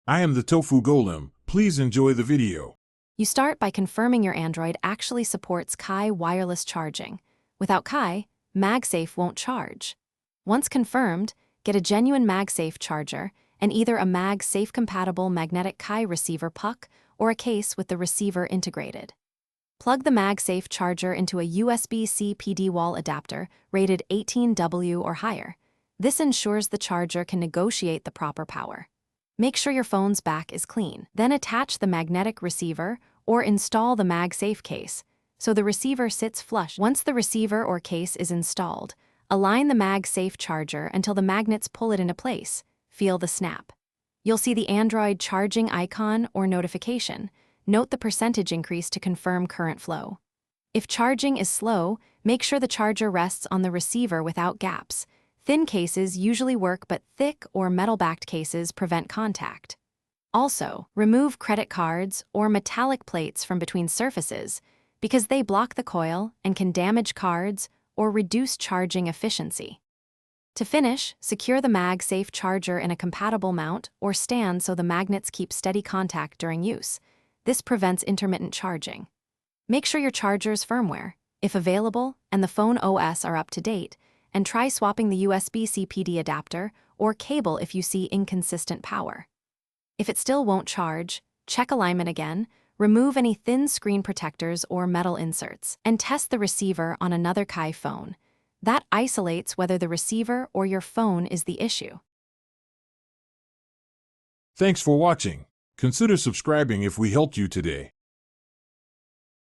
I am the Tofu Golem. Please enjoy the video. You start by confirming your Android actually supports Qi wireless charging. Without Qi, MagSafe won't charge. Once confirmed, get a genuine MagSafe charger and either a MagSafe-compatible magnetic Qi receiver puck or a case with the receiver integrated. Plug the MagSafe charger into a USB-C PD wall adapter rated 18W or higher. This ensures the charger can negotiate the proper power. Make sure your phone's back is clean. Then attach the magnetic receiver or install the MagSafe case so the receiver sits flush. Once the receiver or case is installed, align the MagSafe charger until the magnets pull it into place. Feel the snap. You'll see the Android charging icon or notification. Note the percentage increase to confirm current flow. If charging is slow, make sure the charger rests on the receiver without gaps. Thin cases usually work, but thick or metal-backed cases prevent contact. Also, remove credit cards or metallic plates from between surfaces because they block the coil and can damage cards or reduce charging efficiency. To finish, secure the MagSafe charger in a compatible mount or stand so the magnets keep steady contact during use. This prevents intermittent charging. Make sure your charger's firmware, if available, and the phone OS are up to date, and try swapping the USB-C PD adapter or cable if you see inconsistent power. If it still won't charge, check alignment again, remove any thin screen protectors or metal inserts, and test the receiver on another Qi phone. That isolates whether the receiver or your phone is the issue. Thanks for watching. Consider subscribing if we helped you today.